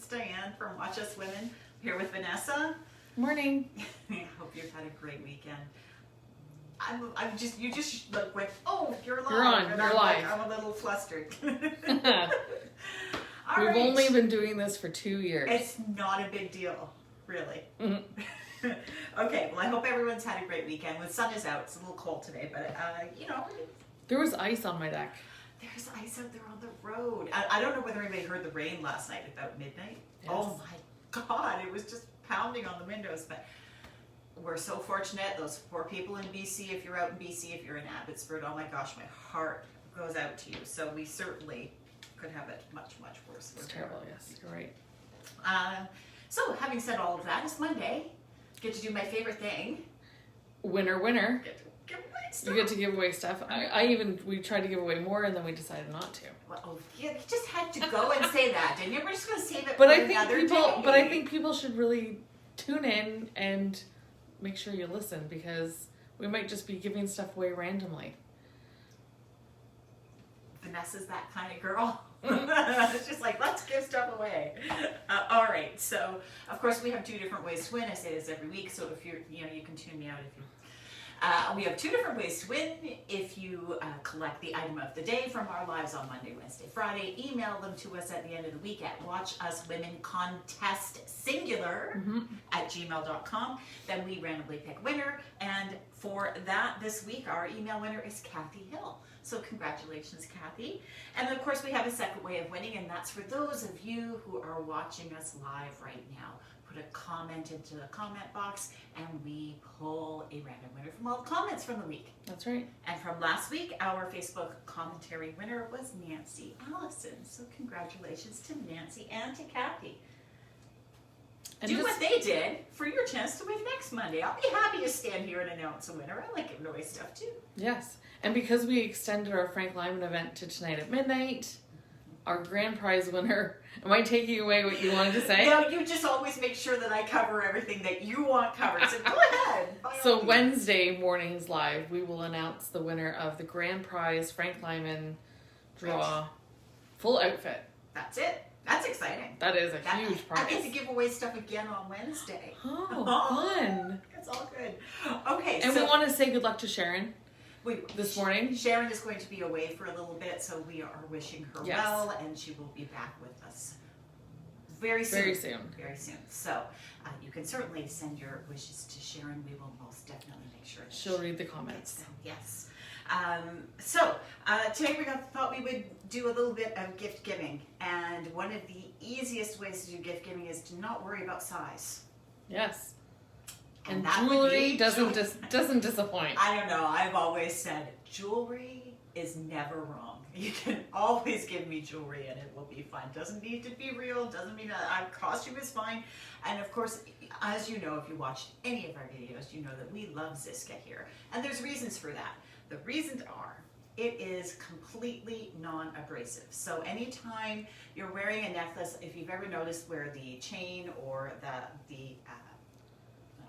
It's Diane from Watch Us Women, here with Vanessa. Morning. I hope you've had a great weekend. You just like went, oh, you're live. You're on, and you're I'm live. I'm a little flustered. We've only been doing this for 2 years. It's not a big deal, really. Mm-hmm. Okay, well, I hope everyone's had a great weekend. The sun is out. It's a little cold today, but, There was ice on my deck. There's ice out there on the road. I don't know whether anybody heard the rain last night about midnight. Yes. Oh my God, it was just pounding on the windows. But we're so fortunate. Those poor people in BC, if you're out in BC, if you're in Abbotsford, oh my gosh, my heart goes out to you. So we certainly could have it much, much worse. It's terrible, yes, you're right. So having said all of that, it's Monday. Get to do my favorite thing. Winner. Get to give away stuff. You get to give away stuff. We tried to give away more and then we decided not to. Well, you just had to go and say that, didn't you? We're just going to save it But for I another think day. I think people should really tune in and make sure you listen, because we might just be giving stuff away randomly. Vanessa's that kind of girl. It's just like, let's give stuff away. All right. So, of course, we have 2 different ways to win. I say this every week, so if you can tune me out if you. We have 2 different ways to win. If you collect the item of the day from our lives on Monday, Wednesday, Friday, email them to us at the end of the week at watchuswomencontestsingular@gmail.com. Then we randomly pick winner. And for that this week, our email winner is Kathy Hill. So congratulations, Kathy. And of course, we have a second way of winning, and that's for those of you who are watching us live right now. Put a comment into the comment box, and we pull a random winner from all the comments from the week. That's right. And from last week, our Facebook commentary winner was Nancy Allison. So congratulations to Nancy and to Kathy. And do what they did for your chance to win next Monday. I'll be happy to stand here and announce a winner. I like giving away stuff too. Yes. And because we extended our Frank Lyman event to tonight at midnight, our grand prize winner, am I taking away what you wanted to say? No, you just always make sure that I cover everything that you want covered. So go ahead. So Wednesday mornings live, we will announce the winner of the grand prize Frank Lyman draw full outfit. That's it. That's exciting. That is a huge prize. I get to give away stuff again on Wednesday. Oh, fun. It's all good. Okay, and we want to say good luck to Sharon this morning. Sharon is going to be away for a little bit, so we are wishing her well, and she will be back with us very soon. Very soon. So you can certainly send your wishes to Sharon. We will most definitely make sure that she'll read the comments. Yes. Today we thought we would do a little bit of gift giving, and one of the easiest ways to do gift giving is to not worry about size. Yes. And that jewelry doesn't disappoint. I don't know. I've always said jewelry is never wrong. You can always give me jewelry and it will be fine. Doesn't need to be real. Doesn't mean that costume is fine. And of course, as you know, if you watched any of our videos, you know that we love Zsiska here. And there's reasons for that. The reasons are, it is completely non-abrasive. So anytime you're wearing a necklace, if you've ever noticed where the chain or not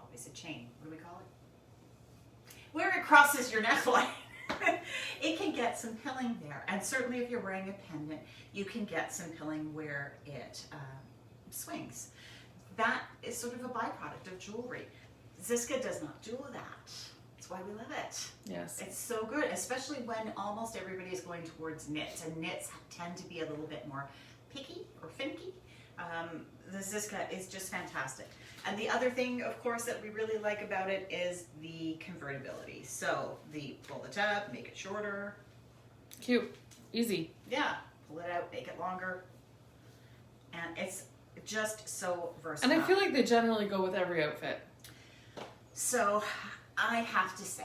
always a chain, what do we call it? Where it crosses your neckline, it can get some pilling there. And certainly if you're wearing a pendant, you can get some pilling where it swings. That is sort of a byproduct of jewelry. Zsiska does not do that. That's why we love it. Yes. It's so good, especially when almost everybody is going towards knits, and knits tend to be a little bit more picky or finicky. The Zsiska is just fantastic. And the other thing, of course, that we really like about it is the convertibility. So pull the tab, make it shorter. Cute. Easy. Yeah. Pull it out, make it longer. And it's just so versatile. And I feel like they generally go with every outfit. So I have to say,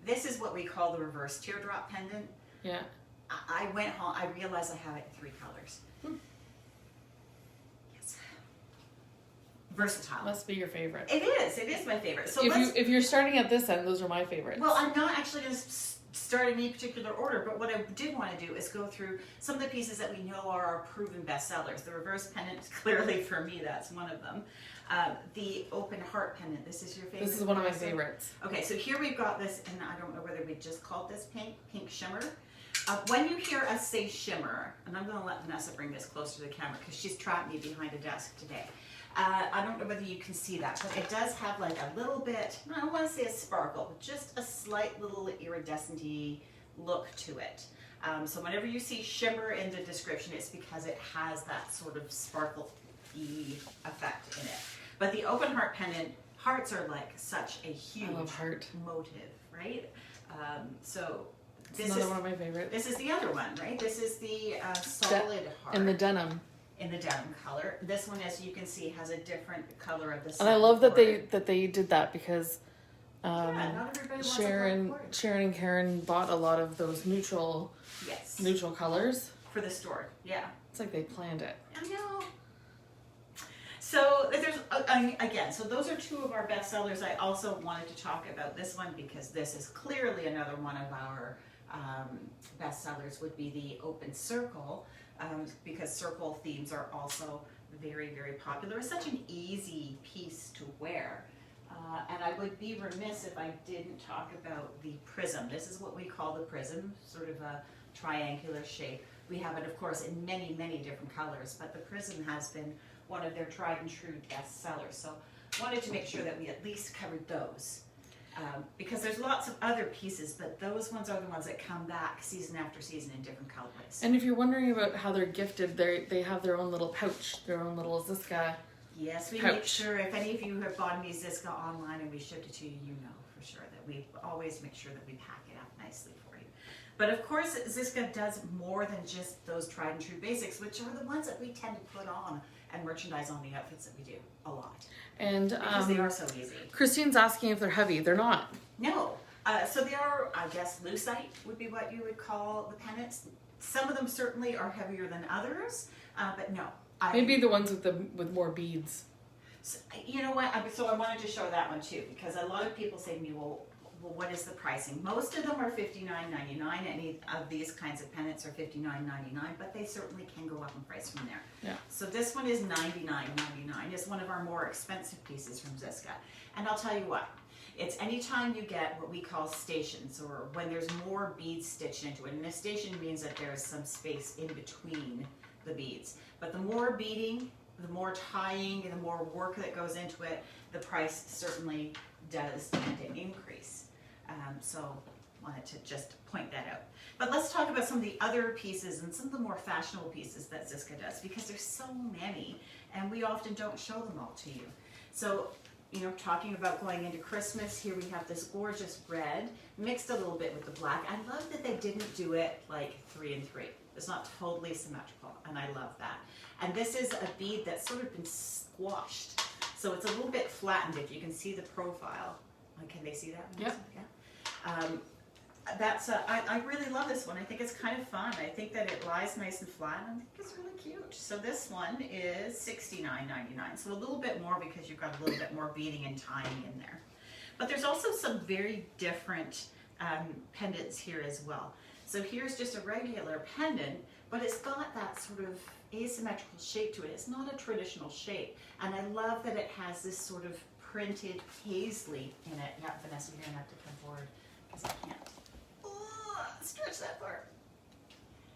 this is what we call the reverse teardrop pendant. Yeah. I went home, I realized I have it in 3 colors. Yes. Versatile. Must be your favorite. It is my favorite. So if you're starting at this end, those are my favorites. Well, I'm not actually going to start in any particular order, but what I did want to do is go through some of the pieces that we know are our proven bestsellers. The reverse pendant, clearly for me, that's one of them. The open heart pendant, this is your favorite? This is one of my favorites. Okay, so here we've got this, and I don't know whether we just called this pink shimmer. When you hear us say shimmer, and I'm going to let Vanessa bring this closer to the camera because she's trapped me behind a desk today. I don't know whether you can see that, but it does have like a little bit, I don't want to say a sparkle, but just a slight little iridescent-y look to it. So whenever you see shimmer in the description, it's because it has that sort of sparkle-y effect in it. But the open heart pendant, hearts are like such a huge motive, right? So this is one of my favorites. This is the other one, right? This is the solid heart. In the denim. In the denim color. This one, as you can see, has a different color of the. And I love that they did that because not everybody wants Sharon and Karen bought a lot of those neutral colors for the store. Yeah, it's like they planned it. I know. So there's again. So those are two of our best sellers. I also wanted to talk about this one because this is clearly another one of our best sellers. Would be the open circle. Because circle themes are also very, very popular. It's such an easy piece to wear. And I would be remiss if I didn't talk about the prism. This is what we call the prism, sort of a triangular shape. We have it, of course, in many, many different colors, but the prism has been one of their tried and true best sellers. So I wanted to make sure that we at least covered those. Because there's lots of other pieces, but those ones are the ones that come back season after season in different colorways. And if you're wondering about how they're gifted, they have their own little pouch, their own little Zsiska. Yes, we pouch. Make sure if any of you have bought any Zsiska online and we shipped it to you, you know for sure that we always make sure that we pack it up nicely for you. But of course, Zsiska does more than just those tried and true basics, which are the ones that we tend to put on and merchandise on the outfits that we do a lot. And because they are so easy. Christine's asking if they're heavy. They're not. No. So they are, I guess, lucite would be what you would call the pendants. Some of them certainly are heavier than others, but no. Maybe the ones with more beads. So, you know what? So I wanted to show that one too, because a lot of people say to me, well, what is the pricing? Most of them are $59.99. Any of these kinds of pendants are $59.99, but they certainly can go up in price from there. Yeah. So this one is $99.99. It's one of our more expensive pieces from Zsiska. And I'll tell you what, it's anytime you get what we call stations, or when there's more beads stitched into it. And a station means that there's some space in between the beads. But the more beading, the more tying, and the more work that goes into it, the price certainly does tend to increase. So wanted to just point that out. But let's talk about some of the other pieces and some of the more fashionable pieces that Zsiska does, because there's so many and we often don't show them all to you. So, you know, talking about going into Christmas, here we have this gorgeous red mixed a little bit with the black. I love that they didn't do it like 3 and 3. It's not totally symmetrical, and I love that. And this is a bead that's sort of been squashed. So it's a little bit flattened if you can see the profile. Can they see that? Yep. Yeah. I really love this one. I think it's kind of fun. I think that it lies nice and flat, and I think it's really cute. So this one is $69.99. So a little bit more because you've got a little bit more beading and tying in there. But there's also some very different pendants here as well. So here's just a regular pendant, but it's got that sort of asymmetrical shape to it. It's not a traditional shape. And I love that it has this sort of printed paisley in it. Yeah, Vanessa, you're gonna have to come forward because I can't stretch that far.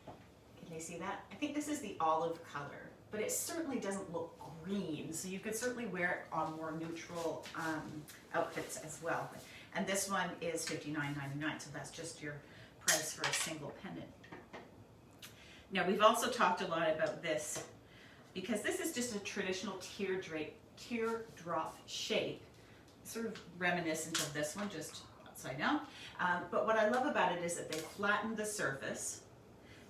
Can they see that? I think this is the olive color, but it certainly doesn't look green, so you could certainly wear it on more neutral outfits as well. And this one is $59.99, so that's just your price for a single pendant. Now, we've also talked a lot about this because this is just a traditional teardrop shape, sort of reminiscent of this one, just upside down. But what I love about it is that they flattened the surface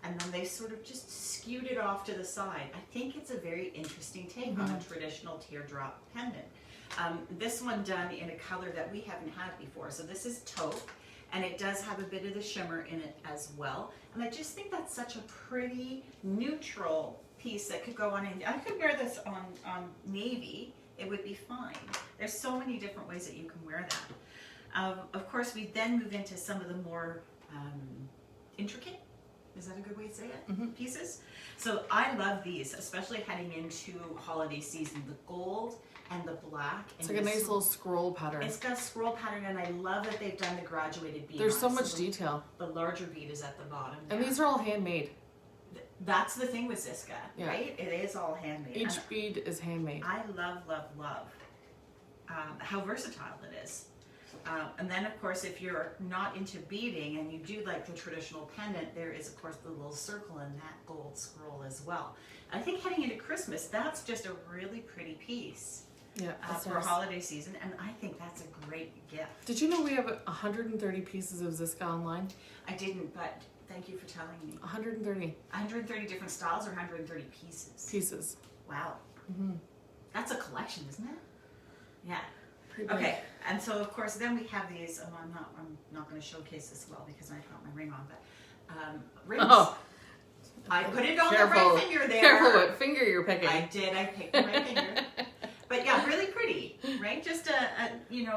and then they sort of just skewed it off to the side. I think it's a very interesting take on a traditional teardrop pendant. This one done in a color that we haven't had before. So this is taupe, and it does have a bit of the shimmer in it as well. And I just think that's such a pretty neutral piece that could go on. I could wear this on navy. It would be fine. There's so many different ways that you can wear that. Of course, we then move into some of the more intricate Is that a good way to say it? Mm-hmm. Pieces. So I love these, especially heading into holiday season. The gold and the black. It's and like a the nice little scroll pattern. It's got a scroll pattern, and I love that they've done the graduated bead. There's so on it. much detail. The larger bead is at the bottom. And there. these are all handmade. That's the thing with Zsiska, Yeah. right? It is all handmade. Each And bead is handmade. I love, love, love how versatile it is. And then, of course, if you're not into beading and you do like the traditional pendant, there is, of course, the little circle in that gold scroll as well. I think heading into Christmas, that's just a really pretty piece Yeah, that's for nice. holiday season, and I think that's a great gift. Did you know we have 130 pieces of Zsiska online? I didn't, but thank you for telling me. 130 130 different styles or 130 pieces? pieces. Wow. Mm-hmm. That's a collection, isn't it? Yeah. Pretty big. Okay, and so of course then we have these. I'm not going to showcase this well because I've got my ring on, but rings. Oh. I put it on Careful. the right finger there. Careful what finger you're picking. I did. I picked the right finger. But yeah, really pretty, right? Just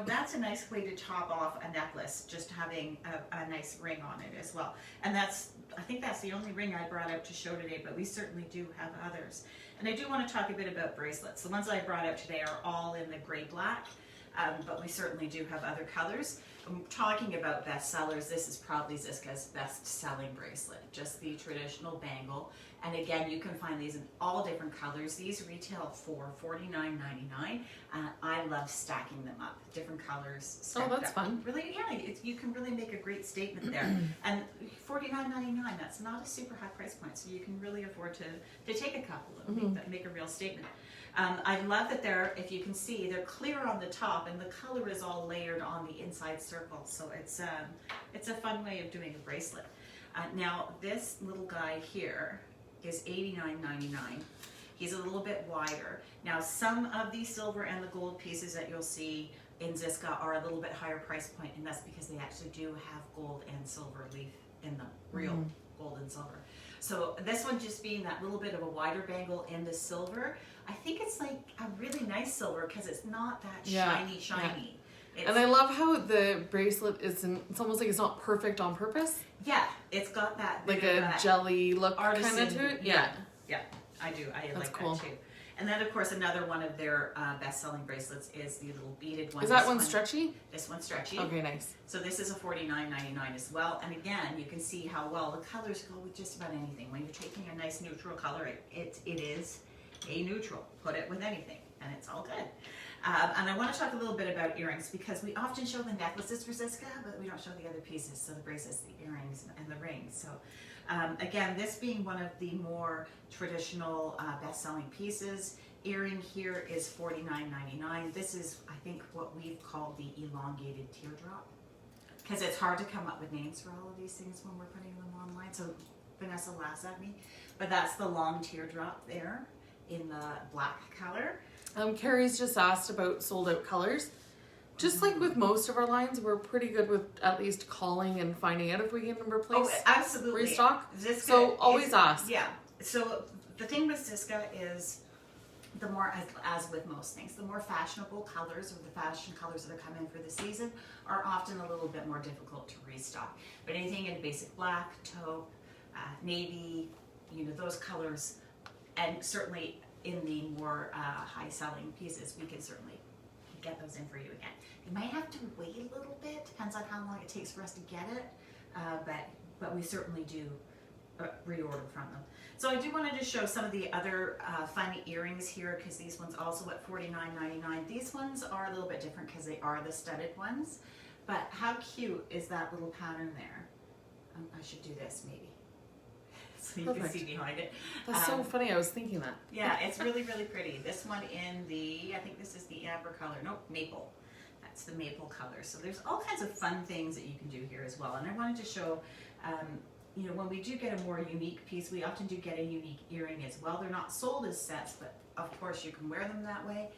that's a nice way to top off a necklace. Just having a nice ring on it as well. And I think that's the only ring I brought out to show today. But we certainly do have others. And I do want to talk a bit about bracelets. The ones I brought out today are all in the gray black. But we certainly do have other colors. I'm talking about bestsellers. This is probably Zsiska's best-selling bracelet, just the traditional bangle. And again, you can find these in all different colors. These retail for $49.99. I love stacking them up, different colors. Stacked that's up. fun. Really, yeah, you can really make a great statement there. And $49.99, that's not a super high price point, so you can really afford to take a couple and make a real statement. I love that if you can see, they're clear on the top and the color is all layered on the inside circle. So it's a fun way of doing a bracelet. Now this little guy here is $89.99. He's a little bit wider. Now some of the silver and the gold pieces that you'll see in Zsiska are a little bit higher price point, and that's because they actually do have gold and silver leaf in them, real gold and silver. So this one just being that little bit of a wider bangle in the silver, I think it's like a really nice silver because it's not that shiny. Yeah. And I love how the bracelet isn't, it's almost like it's not perfect on purpose. Yeah, it's got that Like a jelly look kind artisan, of to it. Yeah, I do. I That's like cool. that too. And then, of course, another one of their best-selling bracelets is the little beaded one. Is that one stretchy? This one's stretchy. Okay, nice. So this is a $49.99 as well. And again, you can see how well the colors go with just about anything. When you're taking a nice neutral color, it is a neutral. Put it with anything, and it's all good. And I want to talk a little bit about earrings because we often show the necklaces for Zsiska, but we don't show the other pieces. So the bracelets, the earrings, and the rings. So again, this being one of the more traditional best-selling pieces. Earring here is $49.99. This is, I think, what we've called the elongated teardrop because it's hard to come up with names for all of these things when we're putting them online. So Vanessa laughs at me, but that's the long teardrop there in the black color. Carrie's just asked about sold out colors. Just like with most of our lines, we're pretty good with at least calling and finding out if we can replace. Oh, absolutely. Restock. Zsiska So always ask. Yeah. So the thing with Zsiska is the more, as with most things, the more fashionable colors or the fashion colors that are coming for the season are often a little bit more difficult to restock. But anything in basic black, taupe, navy, those colors, and certainly in the more high-selling pieces, we can certainly get those in for you again. You might have to wait a little bit, depends on how long it takes for us to get it, but we certainly do reorder from them. So I do want to just show some of the other fun earrings here because these ones also at $49.99. These ones are a little bit different because they are the studded ones, but how cute is that little pattern there? I should do this maybe so you can see behind it. That's so funny. I was thinking that. Yeah, it's really, really pretty. This one in the, I think this is the amber color. Nope, maple. That's the maple color. So there's all kinds of fun things that you can do here as well. And I wanted to show, when we do get a more unique piece, we often do get a unique earring as well. They're not sold as sets, but of course you can wear them that way.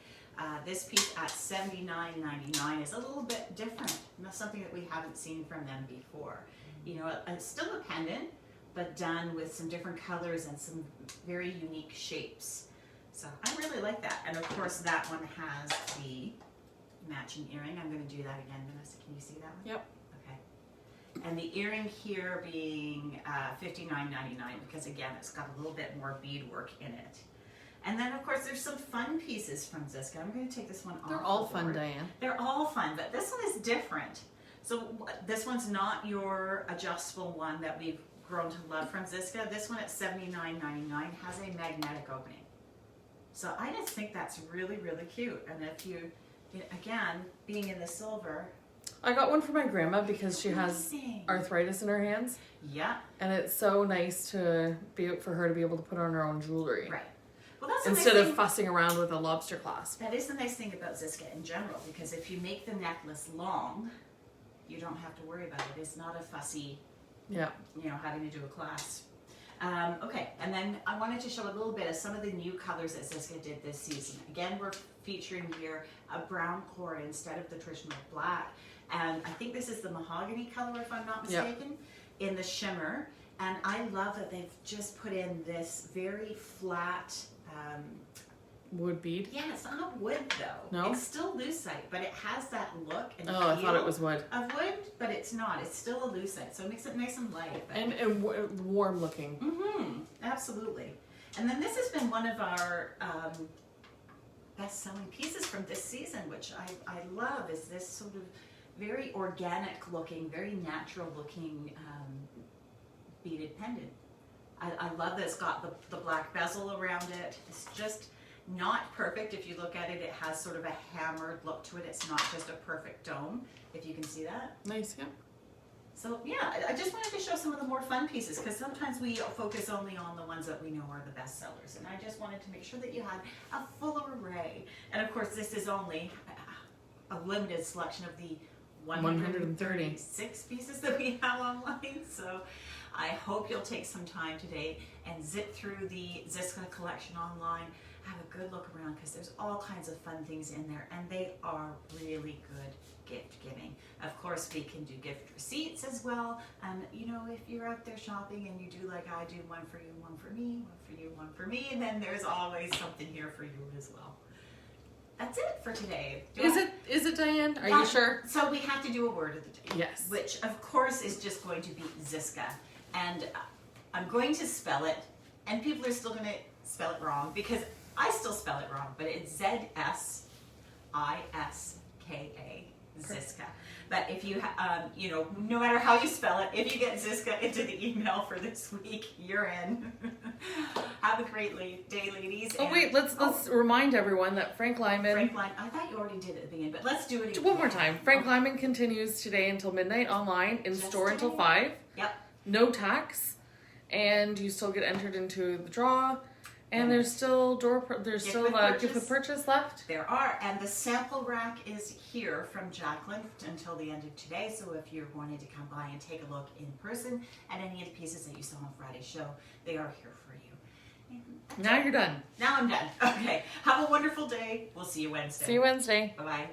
This piece at $79.99 is a little bit different. And that's something that we haven't seen from them before. It's still a pendant, but done with some different colors and some very unique shapes. So I really like that. And of course that one has the matching earring. I'm going to do that again, Vanessa. Can you see that one? Yep. Okay. And the earring here being $59.99 because again, it's got a little bit more beadwork in it. And then of course there's some fun pieces from Zsiska. I'm going to take this one off. They're all the fun, board. Diane. They're all fun, but this one is different. So this one's not your adjustable one that we've grown to love from Zsiska. This one at $79.99 has a magnetic opening. So I just think that's really, really cute. And if you again, being in the silver. I got one for my grandma because she has arthritis in her hands. Yeah. And it's so nice for her to be able to put on her own jewelry. Right. Well, that's instead of fussing around with a lobster clasp. That is the nice thing about Zsiska in general, because if you make the necklace long, you don't have to worry about it. It's not a fussy, having to do a clasp. Okay, and then I wanted to show a little bit of some of the new colors that Zsiska did this season. Again, we're featuring here a brown cord instead of the traditional black. And I think this is the mahogany color, if I'm not mistaken, in the shimmer. And I love that they've just put in this very flat... wood bead? Yeah, it's not wood though. No? It's still lucite, but it has that look and feel I thought it was wood. Of wood, but it's not. It's still a lucite, so it makes it nice and light. But... And warm looking. Mm-hmm, absolutely. And then this has been one of our best-selling pieces from this season, which I love, is this sort of very organic looking, very natural looking beaded pendant. I love that it's got the black bezel around it. It's just not perfect. If you look at it, it has sort of a hammered look to it. It's not just a perfect dome, if you can see that. Nice, yeah. So yeah, I just wanted to show some of the more fun pieces, because sometimes we focus only on the ones that we know are the best sellers. And I just wanted to make sure that you had a full array. And of course, this is only a limited selection of the 136 pieces that we have online. So I hope you'll take some time today and zip through the Zsiska collection online. Have a good look around, because there's all kinds of fun things in there, and they are really good gift giving. Of course, we can do gift receipts as well. And if you're out there shopping and you do like I do, one for you, one for me, one for you, one for me, and then there's always something here for you as well. That's it for today. Is it Diane? Are you sure? So we have to do a word of the day. Yes. Which of course is just going to be Zsiska. And I'm going to spell it, and people are still going to spell it wrong, because I still spell it wrong, but it's Zsiska, Zsiska. But if you, no matter how you spell it, if you get Zsiska into the email for this week, you're in. Have a great day, ladies. Oh, wait, let's remind everyone that Frank Lyman... I thought you already did it at the beginning, but let's do it again. One more time. Frank Lyman continues today until midnight online, in store until 5. Yep. No tax, and you still get entered into the draw. And there's still gift with purchase left. There are, and the sample rack is here from Jacqueline until the end of today. So if you're wanting to come by and take a look in person at any of the pieces that you saw on Friday's show, they are here for you. Now you're done. Now I'm done. Okay. Have a wonderful day. We'll see you Wednesday. See you Wednesday. Bye-bye.